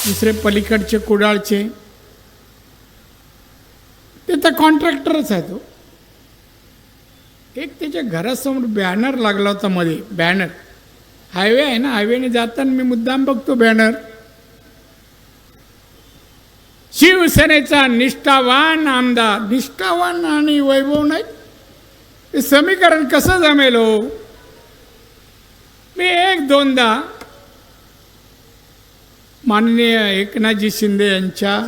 दुसरे पलीकडचे कुडाळचे ते तर कॉन्ट्रॅक्टरच आहे. तो एक त्याच्या घरासमोर बॅनर लागला होता मध्ये. बॅनर हायवे आहे ना, हायवेने जाताना मी मुद्दाम बघतो बॅनर, शिवसेनेचा निष्ठावान आमदार. निष्ठावान आणि वैभव नाही, हे समीकरण कसं जमेल हो? मी एक दोनदा माननीय एकनाथजी शिंदे यांच्या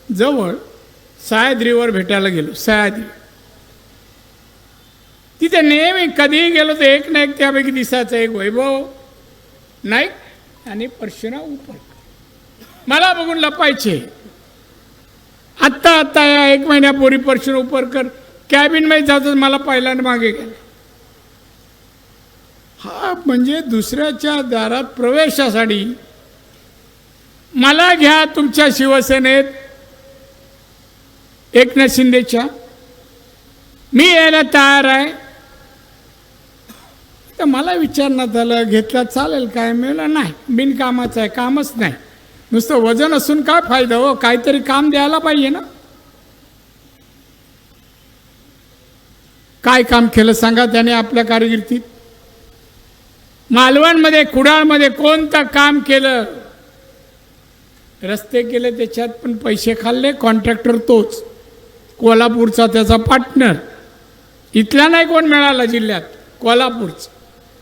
जवळ सह्याद्रीवर भेटायला गेलो. सह्याद्री तिथे नेहमी कधीही गेलो तर एक ना एक त्यापैकी दिसायचं, एक वैभव नाईक आणि परशुराम उपरकर. मला बघून लपायचे. आत्ता या 1 महिन्यापूर्वी परशुराम उपरकर कॅबिनमध्ये जातात, मला पहिल्यांदा मागे गेला. हा म्हणजे दुसऱ्याच्या दारात प्रवेशासाठी मला घ्या तुमच्या शिवसेनेत एकनाथ शिंदेच्या, मी यायला तयार आहे. तर मला विचारण्यात आलं, घेतला चालेल काय? मी म्हणलं नाही, बिनकामाचं आहे, कामच नाही. नुसतं वजन असून काय फायदा हो, काहीतरी काम द्यायला पाहिजे ना. काय काम केलं सांगा त्याने आपल्या कारकिर्दीत? मालवणमध्ये कुडाळमध्ये कोणतं काम केलं? रस्ते केले, त्याच्यात पण पैसे खाल्ले. कॉन्ट्रॅक्टर तोच, कोल्हापूरचा त्याचा पार्टनर. इथला नाही कोण मिळाला जिल्ह्यात, कोल्हापूरचं.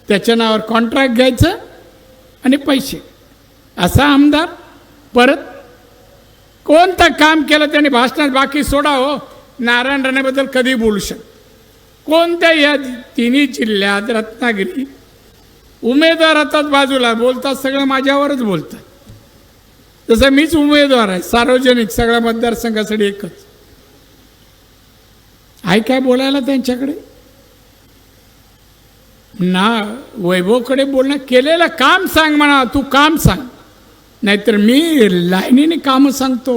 त्याच्या नावावर कॉन्ट्रॅक्ट घ्यायचं आणि पैसे. असा आमदार. परत कोणतं काम केलं त्याने भाषणात? बाकी सोडा हो, नारायण राणेबद्दल कधी बोलू शकतो? कोणत्या या तिन्ही जिल्ह्यात रत्नागिरी उमेदवार हातात बाजूला बोलतात, सगळं माझ्यावरच बोलतात. तसं मीच उमेदवार आहे सार्वजनिक, सगळ्या मतदारसंघासाठी एकच आहे. काय बोलायला त्यांच्याकडे ना? वैभवकडे बोलणं, केलेलं काम सांग म्हणा, तू काम सांग, नाहीतर मी लाईनीने कामं सांगतो.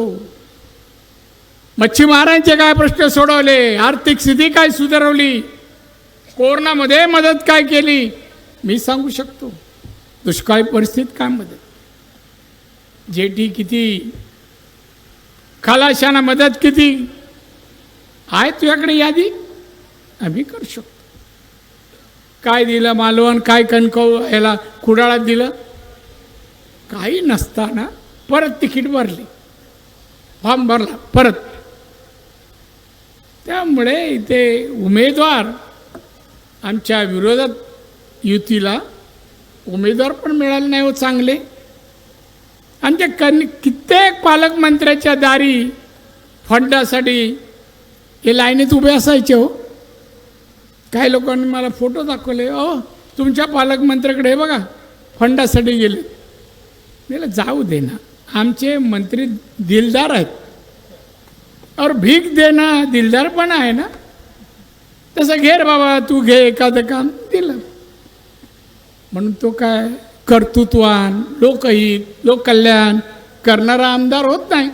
मच्छीमारांचे काय प्रश्न सोडवले, आर्थिक स्थिती काय सुधारवली, कोरोनामध्ये मदत काय केली, मी सांगू शकतो. दुष्काळी परिस्थितीत काय मदत, जेटी किती, खलाशांना मदत किती आहे तुझ्याकडे यादी, आम्ही करू शकतो. काय दिलं मालवण, काय कणकव ह्याला कुडाळात दिलं, काही नसताना परत तिकीट भरली, फॉर्म भरला परत. त्यामुळे इथे उमेदवार आमच्या विरोधात, युतीला उमेदवार पण मिळाले नाही हो चांगले. आणि ते कित्येक पालकमंत्र्याच्या दारी फंडासाठी हे लाईनीत उभे असायचे हो. काही लोकांनी मला फोटो दाखवले, ओ तुमच्या पालकमंत्र्याकडे हे बघा फंडासाठी गेले. मला जाऊ दे ना, आमचे मंत्री दिलदार आहेत. और भीक देना दिलदार पण आहे ना, तसं घे रे बाबा, तू घे एखादं काम दिलं म्हणून तो काय कर्तृत्वान, लोकहित, लोककल्याण करणारा आमदार होत नाही.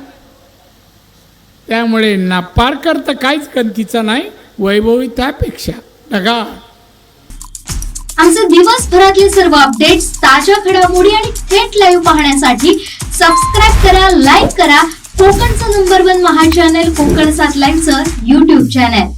त्यामुळे नापारकर तर काहीच गंतीचा नाही, वैभवी त्यापेक्षा ढगाळ. आमचे दिवसभरातले सर्व अपडेट्स, ताज्या घडामोडी आणि थेट लाईव्ह पाहण्यासाठी सबस्क्राईब करा, लाईक करा कोकणचं नंबर 1 महा चॅनल कोकण 7 लाईनचं YouTube चॅनल.